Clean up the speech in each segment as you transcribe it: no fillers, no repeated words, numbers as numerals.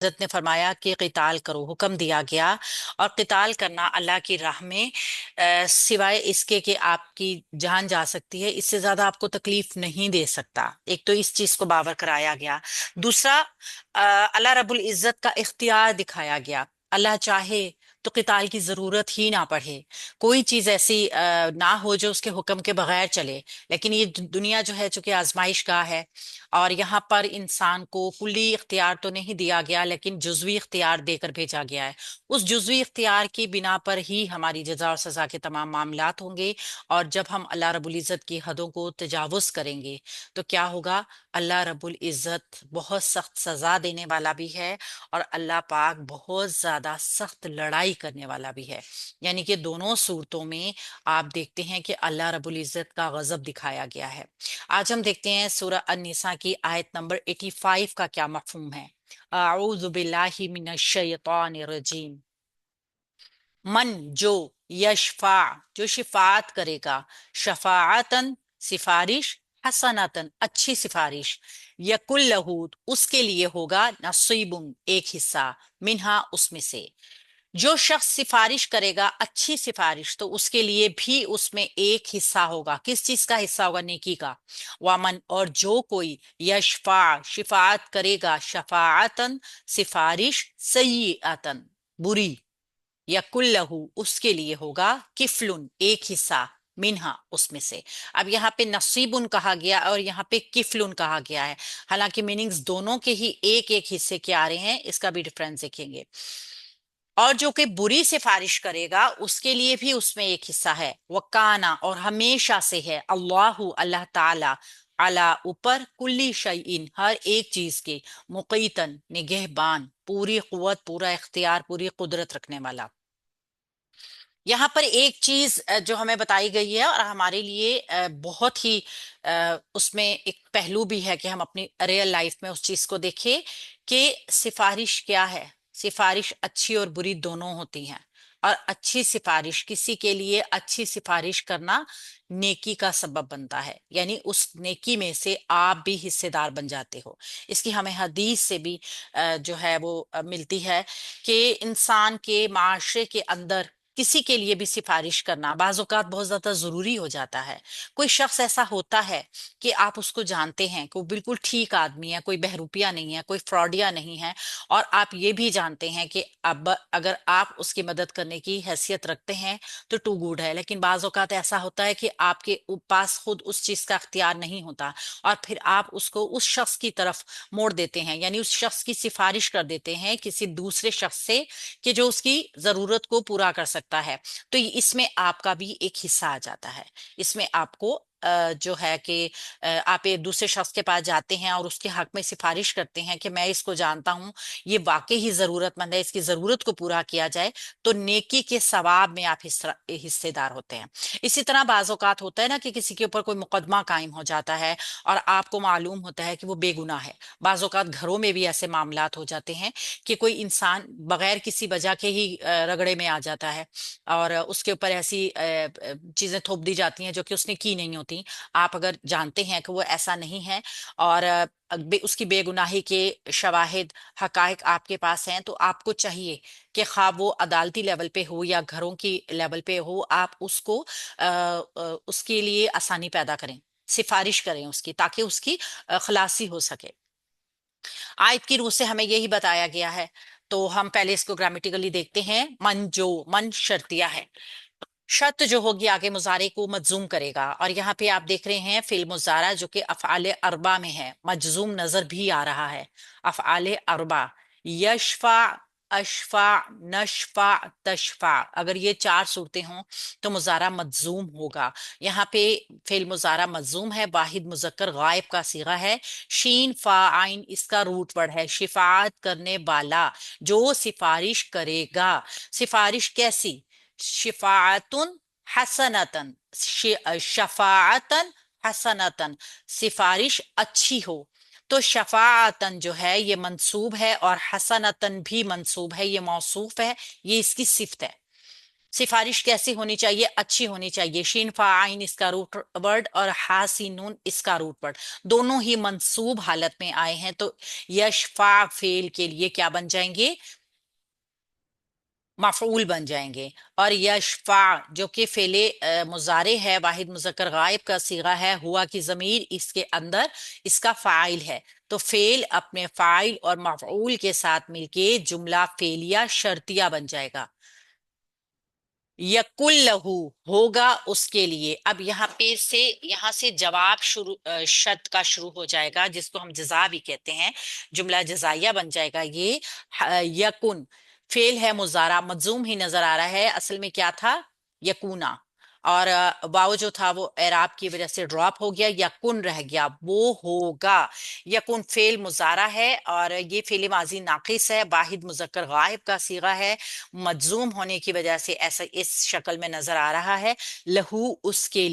حضرت نے فرمایا کہ قتال کرو، حکم دیا گیا، اور قتال کرنا اللہ کی راہ میں سوائے اس کے کہ آپ کی جان جا سکتی ہے، اس سے زیادہ آپ کو تکلیف نہیں دے سکتا۔ ایک تو اس چیز کو باور کرایا گیا۔ دوسرا، اللہ رب العزت کا اختیار دکھایا گیا۔ اللہ چاہے تو قتال کی ضرورت ہی نہ پڑے، کوئی چیز ایسی نہ ہو جو اس کے حکم کے بغیر چلے۔ لیکن یہ دنیا جو ہے چونکہ آزمائش گاہ ہے، اور یہاں پر انسان کو کلی اختیار تو نہیں دیا گیا لیکن جزوی اختیار دے کر بھیجا گیا ہے۔ اس جزوی اختیار کی بنا پر ہی ہماری جزا اور سزا کے تمام معاملات ہوں گے۔ اور جب ہم اللہ رب العزت کی حدوں کو تجاوز کریں گے تو کیا ہوگا؟ اللہ رب العزت بہت سخت سزا دینے والا بھی ہے، اور اللہ پاک بہت زیادہ سخت لڑائی کرنے والا بھی ہے۔ یعنی کہ دونوں صورتوں میں آپ دیکھتے ہیں کہ اللہ رب العزت کا غضب دکھایا گیا ہے۔ آج ہم دیکھتے ہیں سورہ النساء کی آیت نمبر 85 کا کیا مفہوم ہے۔ اعوذ باللہ من الشیطان الرجیم۔ من جو، یشفع جو شفاعت کرے گا، شفاعتن سفارش، حسنتن اچھی سفارش، یکل لہو اس کے لیے ہوگا، نصیب ایک حصہ، منہا اس میں سے۔ جو شخص سفارش کرے گا اچھی سفارش تو اس کے لیے بھی اس میں ایک حصہ ہوگا۔ کس چیز کا حصہ ہوگا؟ نیکی کا۔ وامن اور جو کوئی یشفع شفاعت کرے گا، شفاعتن سفارش، سیئاتن بری، یکل لہو اس کے لیے ہوگا، کفلن ایک حصہ، منہا اس میں سے۔ اب یہاں پہ نصیبن کہا گیا اور یہاں پہ کفلن کہا گیا ہے، حالانکہ میننگز دونوں کے ہی ایک ایک حصے کے آ رہے ہیں، اس کا بھی ڈفرنس دیکھیں گے۔ اور جو کہ بری سفارش کرے گا اس کے لیے بھی اس میں ایک حصہ ہے، وکانا اور ہمیشہ سے ہے، اللہ اللہ تعالی، علا اوپر، کلی شیئن ہر ایک چیز کے، مقیتن نگہبان، پوری قوت، پورا اختیار، پوری قدرت رکھنے والا۔ یہاں پر ایک چیز جو ہمیں بتائی گئی ہے اور ہمارے لیے بہت ہی اس میں ایک پہلو بھی ہے کہ ہم اپنی ریئل لائف میں اس چیز کو دیکھیں کہ سفارش کیا ہے۔ سفارش اچھی اور بری دونوں ہوتی ہیں، اور اچھی سفارش، کسی کے لیے اچھی سفارش کرنا نیکی کا سبب بنتا ہے، یعنی اس نیکی میں سے آپ بھی حصے دار بن جاتے ہو۔ اس کی ہمیں حدیث سے بھی جو ہے وہ ملتی ہے کہ انسان کے معاشرے کے اندر کسی کے لیے بھی سفارش کرنا بعض اوقات بہت زیادہ ضروری ہو جاتا ہے۔ کوئی شخص ایسا ہوتا ہے کہ آپ اس کو جانتے ہیں کہ وہ بالکل ٹھیک آدمی ہے، کوئی بہروپیہ نہیں ہے، کوئی فراڈیا نہیں ہے، اور آپ یہ بھی جانتے ہیں کہ اب اگر آپ اس کی مدد کرنے کی حیثیت رکھتے ہیں تو ٹو گڈ ہے، لیکن بعض اوقات ایسا ہوتا ہے کہ آپ کے پاس خود اس چیز کا اختیار نہیں ہوتا، اور پھر آپ اس کو اس شخص کی طرف موڑ دیتے ہیں، یعنی اس شخص کی سفارش کر دیتے ہیں کسی دوسرے شخص سے کہ جو اس کی ضرورت کو پورا کر سکتا ہے۔ تو اس میں آپ کا بھی ایک حصہ آ جاتا ہے۔ اس میں آپ کو جو ہے کہ آپ ایک دوسرے شخص کے پاس جاتے ہیں اور اس کے حق میں سفارش کرتے ہیں کہ میں اس کو جانتا ہوں، یہ واقعی ہی ضرورت مند ہے، اس کی ضرورت کو پورا کیا جائے، تو نیکی کے ثواب میں آپ حصے دار ہوتے ہیں۔ اسی طرح بعض اوقات ہوتا ہے نا کہ کسی کے اوپر کوئی مقدمہ قائم ہو جاتا ہے اور آپ کو معلوم ہوتا ہے کہ وہ بے گناہ ہے۔ بعض اوقات گھروں میں بھی ایسے معاملات ہو جاتے ہیں کہ کوئی انسان بغیر کسی وجہ کے ہی رگڑے میں آ جاتا ہے، اور اس کے اوپر ایسی چیزیں تھوپ دی جاتی ہیں جو کہ اس نے کی نہیں ہوتی۔ آپ اگر جانتے ہیں کہ وہ ایسا نہیں ہے، اور اس کی بے گناہی کے شواہد، حقائق آپ کے پاس ہیں، تو آپ کو چاہیے کہ خواہ وہ عدالتی لیول پہ ہو یا گھروں کی لیول پہ ہو، آپ اس کو اس کے لیے آسانی پیدا کریں، سفارش کریں اس کی، تاکہ اس کی خلاصی ہو سکے۔ آیت کی روح سے ہمیں یہی بتایا گیا ہے۔ تو ہم پہلے اس کو گرامیٹیکلی دیکھتے ہیں۔ من جو، من شرطیہ ہے، شرط جو ہوگی آگے مضارع کو مجزوم کرے گا، اور یہاں پہ آپ دیکھ رہے ہیں فعل مضارع جو کہ افعال اربع میں ہے، مجزوم نظر بھی آ رہا ہے۔ افعال اربع، یشفع، اشفع، نشفع، تشفع، اگر یہ چار صورتیں ہوں تو مضارع مجزوم ہوگا۔ یہاں پہ فعل مضارع مجزوم ہے، واحد مذکر غائب کا صیغہ ہے، شین فا عین اس کا روٹ ورڈ ہے، شفاعت کرنے والا، جو سفارش کرے گا۔ سفارش کیسی؟ شفاعتن حسنتن، شفاعتن حسنتن، سفارش اچھی ہو۔ تو شفاعتن جو ہے یہ منصوب ہے، اور حسنتن بھی منصوب ہے، یہ موصوف ہے، یہ اس کی صفت ہے۔ सिफारिश कैसी होनी चाहिए? अच्छी होनी चाहिए। शीन फा आइन इसका रूट वर्ड और हा सी नून इसका रूट वर्ड दोनों ही मंसूब हालत में आए हैं, तो यशफा फेल के लिए क्या बन जाएंगे? मफऊल बन जाएंगे। और यशफा जो कि फेले मुजारे है, वाहिद मुजक्कर गायब का सीगा है, हुआ की जमीर इसके अंदर इसका फाइल है, तो फेल अपने फाइल और मफऊल के साथ मिलके जुमला फेलिया शर्तिया बन जाएगा। यकुल लहू होगा उसके लिए। अब यहाँ से जवाब शुरू शर्त का शुरू हो जाएगा, जिसको हम जजा भी कहते हैं, जुमला जजाइया बन जाएगा ये। यकुन फेल है मुजारा, मजूम ही नजर आ रहा है, असल में क्या था? यकूना। और वाव जो था वो एराब की वजह से ड्रॉप हो गया, यकुन रह गया, वो होगा। यकुन फेल मुजारा है और ये फेल माजी नाकिस है, वाहिद मुजक्कर गायब का सीगा है, मजूम होने की वजह से ऐसा इस शक्ल में नजर आ रहा है। लहू उसके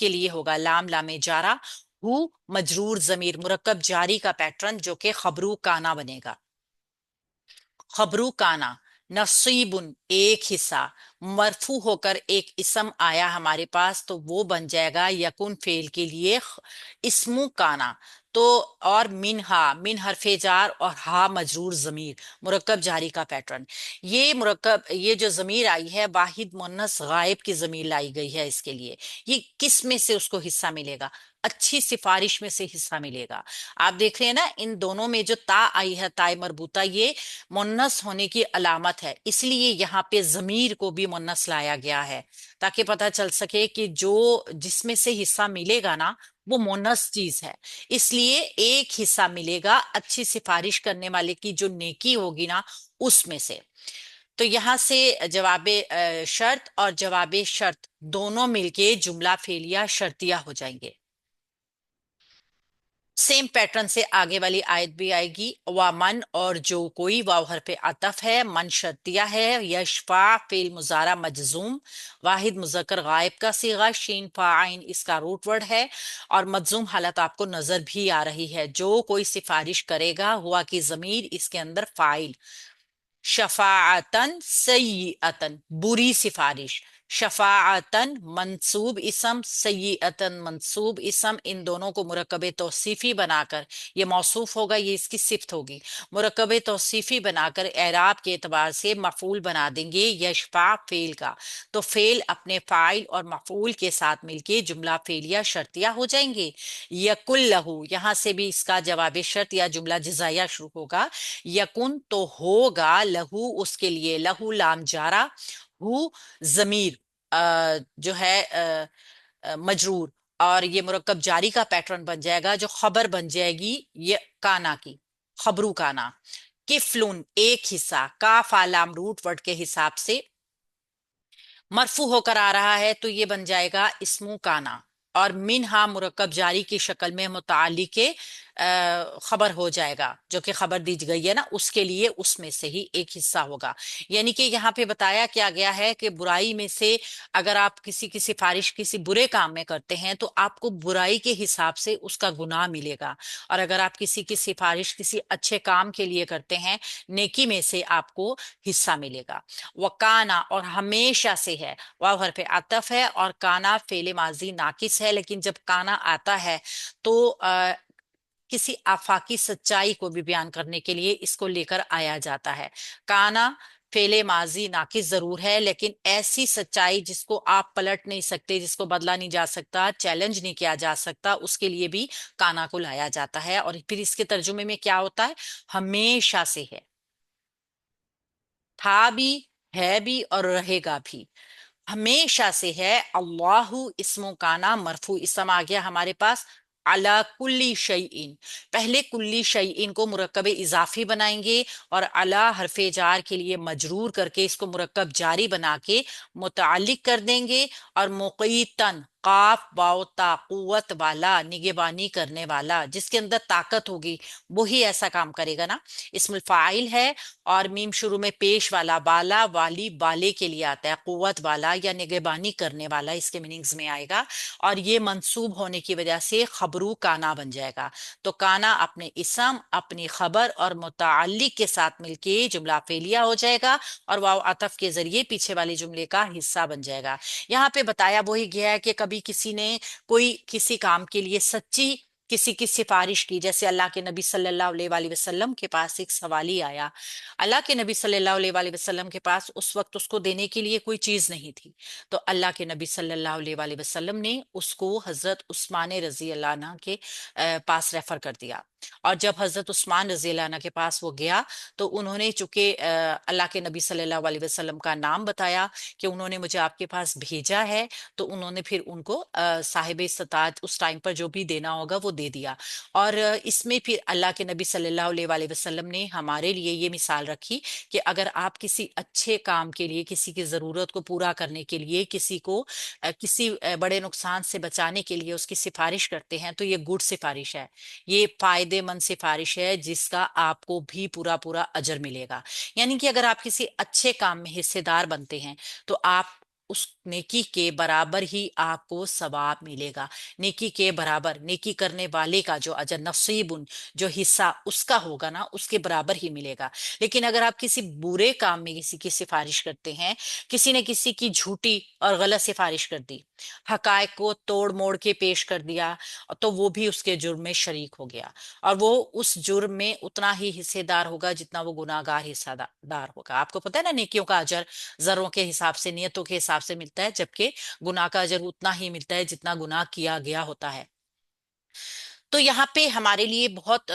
लिए होगा लाम लामे जारा। हु मजरूर जमीर मुरक्कब जारी का पैटर्न जो कि खबरू काना बनेगा। खबरू काना। नसीबुन एक हिस्सा, मरफू होकर एक इसम आया हमारे पास, तो वो बन जाएगा यकुन फेल के लिए इस्मु काना। तो और मिन हरफे जार और हा मजरूर जमीर मुरक्कब जारी का पैटर्न। ये जो जमीर आई है वाहिद मुन्नस गायब की जमीर लाई गई है इसके लिए। ये किस में से उसको हिस्सा मिलेगा? अच्छी सिफारिश में से हिस्सा मिलेगा। आप देख रहे हैं ना, इन दोनों में जो ता आई है, ताई मरबूता, ये मुन्नस होने की अलामत है, इसलिए यहाँ पे जमीर को भी मुन्नस लाया गया है, ताकि पता चल सके कि जो जिसमें से हिस्सा मिलेगा ना वो मुन्नस चीज है। इसलिए एक हिस्सा मिलेगा अच्छी सिफारिश करने वाले की जो नेकी होगी ना उसमें से। तो यहां से जवाबे शर्त और जवाबे शर्त दोनों मिलके जुमला फेलिया शर्तिया हो जाएंगे। सेम पैटर्न से आगे वाली आयत भी आएगी। वा मन और जो कोई, वाव हरफ अतफ है, मन शर्तिया है, यशफा फेल मुजारा मजजूम, वाहिद मुजक्कर गायब का सीगा, शीन फा आइन इसका रूट वर्ड है, और मजजूम हालत आपको नजर भी आ रही है। जो कोई सिफारिश करेगा, हुआ की जमीर इसके अंदर फाइल। शफाअतन सय्यतन बुरी सिफारिश। शफाअतन मंसूब इसम, सय्यतन मंसूब इसम, इन दोनों को मुरक्कबे तौसीफी बनाकर, ये मौसूफ होगा, ये इसकी सिफ्त होगी, मुरक्कबे तौसीफी बनाकर एराब के एतबार से मफूल बना देंगे यशफा फेल का। तो फेल अपने फाइल और मफूल के साथ मिलके जुमला फेलिया शर्तिया हो जाएंगे। यकुल लहू, यहां से भी इसका जवाब शर्त या जुमला जजाया शुरू होगा। यकुन तो होगा लहू उसके लिए, लहू लाम जारा, हु जमीर जो है मजरूर, और ये मुरक्कब जारी का पैटर्न बन जाएगा, जो खबर बन जाएगी ये काना की, खबरू काना। किफलुन एक हिस्सा, काफ आलाम रूट वर्ड के हिसाब से मरफू होकर आ रहा है, तो ये बन जाएगा इस्मू काना। और मिनहा मुरक्कब जारी की शक्ल में मुतालिके खबर हो जाएगा, जो कि खबर दी गई है ना उसके लिए, उसमें से ही एक हिस्सा होगा। यानी कि यहाँ पे बताया क्या गया है कि बुराई में से अगर आप किसी की सिफारिश किसी बुरे काम में करते हैं तो आपको बुराई के हिसाब से उसका गुनाह मिलेगा, और अगर आप किसी की सिफारिश किसी अच्छे काम के लिए करते हैं, नेकी में से आपको हिस्सा मिलेगा। वकाना और हमेशा से है, वाव हरफ आतफ है, और काना फेले माजी नाकिस है, लेकिन जब काना आता है तो किसी आफाकी सच्चाई को भी बयान करने के लिए इसको लेकर आया जाता है। काना फेले माजी नाकिस जरूर है, लेकिन ऐसी सच्चाई जिसको आप पलट नहीं सकते, जिसको बदला नहीं जा सकता, चैलेंज नहीं किया जा सकता, उसके लिए भी काना को लाया जाता है। और फिर इसके तर्जुमे में क्या होता है? हमेशा से है, था भी, है भी और रहेगा भी। हमेशा से है। अल्लाहु इस्मो काना मरफू इसम आ गया हमारे पास। अला कुल्ली शैइन, पहले कुल्ली शैइन को मुरक्कब इजाफी बनाएंगे और अला हरफे जार के लिए मजरूर करके इसको मुरक्कब जारी बना के मुतालिक कर देंगे, और मुक़ीतन काफ वाओ ता, कुव्वत वाला, निगेबानी करने वाला, जिसके अंदर ताकत होगी वही ऐसा काम करेगा ना। इस्मुल फाइल है, और मीम शुरू में पेश वाला, वाला वाली वाले के लिए आता है, कुव्वत वाला या निगेबानी करने वाला इसके मीनिंग्स में आएगा। और ये मंसूब होने की वजह से खबरू काना बन जाएगा। तो काना अपने इसम, अपनी खबर और मुताल्लिक के साथ मिलके जुमला फेलिया हो जाएगा, और वाव अतफ के जरिए पीछे वाले जुमले का हिस्सा बन जाएगा। यहाँ पे बताया वही गया है कि कभी किसी ने कोई किसी काम के लिए सच्ची किसी की सिफारिश की, जैसे अल्लाह के नबी सल्लल्लाहु अलैहि वसल्लम के पास एक सवाली आया। अल्लाह के नबी सल्लल्लाहु अलैहि वसल्लम के पास उस वक्त उसको देने के लिए कोई चीज नहीं थी। तो अल्लाह के नबी सल्लल्लाहु अलैहि वसल्लम ने उसको हजरत उस्मान रजी अल्लाह अन्हु के पास रेफर कर दिया। और जब हजरत उस्मान रजी अल्लाह अन्हु के पास वो गया, तो उन्होंने चूंकि अल्लाह के नबी सल्लल्लाहु अलैहि वसल्लम का नाम बताया कि उन्होंने मुझे आपके पास भेजा है, तो उन्होंने फिर उनको साहिब इस्तात उस टाइम पर जो भी देना होगा वो दे दिया। और इसमें फिर अल्लाह के नबी सल्लल्लाहु अलैहि वसल्लम ने हमारे लिए ये मिसाल रखी कि अगर आप किसी अच्छे काम के लिए, किसी की जरूरत को पूरा करने के लिए, किसी को किसी बड़े नुकसान से बचाने के लिए उसकी सिफारिश करते हैं, तो ये गुड सिफारिश है, ये फायदेमंद सिफारिश है, जिसका आपको भी पूरा पूरा अजर मिलेगा। यानी कि अगर आप किसी अच्छे काम में हिस्सेदार बनते हैं, तो आप उस नेकी के बराबर ही आपको सवाब मिलेगा। नेकी के बराबर, नेकी करने वाले का जो अजर, नसीबुन, जो हिस्सा उसका होगा ना, उसके बराबर ही मिलेगा। लेकिन अगर आप किसी बुरे काम में किसी की सिफारिश करते हैं, किसी ने किसी की झूठी और गलत सिफारिश कर दी, हकायक को तोड़ मोड़ के पेश कर दिया, तो वो भी उसके जुर्म में शरीक हो गया, और वो उस जुर्म में उतना ही हिस्सेदार होगा जितना वो गुनाहगार हिस्सेदार होगा। आपको पता है ना, नेकियों का अजर जर्रों के हिसाब से, नियतों के हिसाब से मिलता है, जबकि गुनाह का अजर उतना ही मिलता है जितना गुनाह किया गया होता है। तो यहाँ पे हमारे लिए बहुत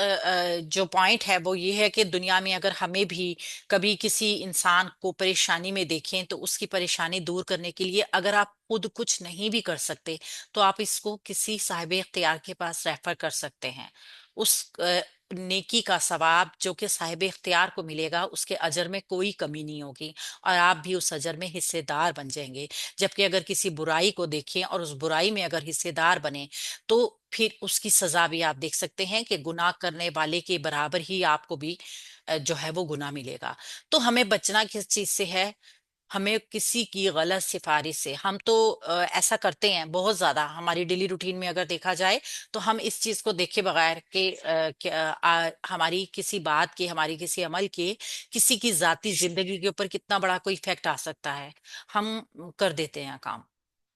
जो पॉइंट है वो ये है कि दुनिया में अगर हमें भी कभी किसी इंसान को परेशानी में देखें, तो उसकी परेशानी दूर करने के लिए अगर आप खुद कुछ नहीं भी कर सकते, तो आप इसको किसी साहिब इख्तियार के पास रेफर कर सकते हैं। उस नेकी का सवाब जो कि साहिब इख्तियार को मिलेगा, उसके अजर में कोई कमी नहीं होगी, और आप भी उस अजर में हिस्सेदार बन जाएंगे। जबकि अगर किसी बुराई को देखें और उस बुराई में अगर हिस्सेदार बने, तो फिर उसकी सजा भी आप देख सकते हैं कि गुनाह करने वाले के बराबर ही आपको भी जो है वो गुनाह मिलेगा। तो हमें बचना किस चीज से है? हमें किसी की गलत सिफारिश से। हम तो ऐसा करते हैं बहुत ज्यादा, हमारी डेली रूटीन में अगर देखा जाए, तो हम इस चीज को देखे बगैर कि हमारी किसी बात के, हमारी किसी अमल के किसी की जाती जिंदगी के ऊपर कितना बड़ा कोई इफेक्ट आ सकता है, हम कर देते हैं काम।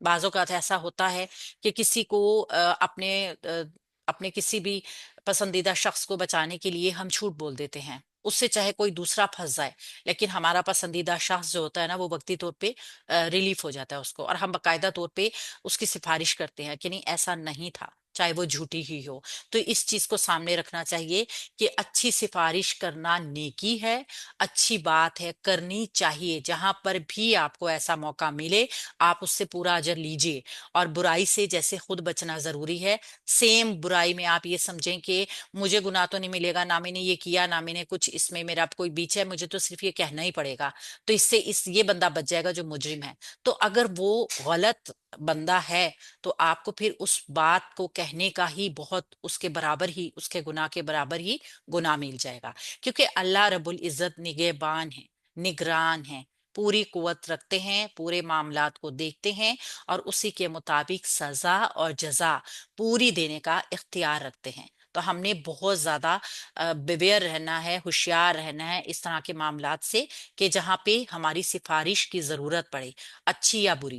बाजों का ऐसा होता है कि किसी को अपने किसी भी पसंदीदा शख्स को बचाने के लिए हम झूठ बोल देते हैं, उससे चाहे कोई दूसरा फंस जाए, लेकिन हमारा पसंदीदा शख्स जो होता है ना, वो वक्ती तौर पे रिलीफ हो जाता है उसको, और हम बाकायदा तौर पे उसकी सिफारिश करते हैं कि नहीं, ऐसा नहीं था, चाहे वो झूठी ही हो। तो इस चीज को सामने रखना चाहिए कि अच्छी सिफारिश करना नेकी है, अच्छी बात है, करनी चाहिए। जहां पर भी आपको ऐसा मौका मिले, आप उससे पूरा अजर लीजिए। और बुराई से जैसे खुद बचना जरूरी है, सेम बुराई में आप ये समझें कि मुझे गुनाह तो नहीं मिलेगा, ना मैंने ये किया, ना मैंने कुछ इसमें मेरा कोई बीच है, मुझे तो सिर्फ ये कहना ही पड़ेगा, तो इससे ये बंदा बच जाएगा जो मुजरिम है। तो अगर वो गलत बंदा है, तो आपको फिर उस बात को कहने का ही बहुत, उसके बराबर ही, उसके गुनाह के बराबर ही गुनाह मिल जाएगा। क्योंकि अल्लाह रब्बुल इज्जत निगहबान है, निगरान है, पूरी कुवत रखते हैं, पूरे मामलात को देखते हैं, और उसी के मुताबिक सजा और जजा पूरी देने का इख्तियार रखते हैं। तो हमने बहुत ज्यादा बेवेयर रहना है, होशियार रहना है इस तरह के मामलात से, कि जहाँ पे हमारी सिफारिश की जरूरत पड़े, अच्छी या बुरी।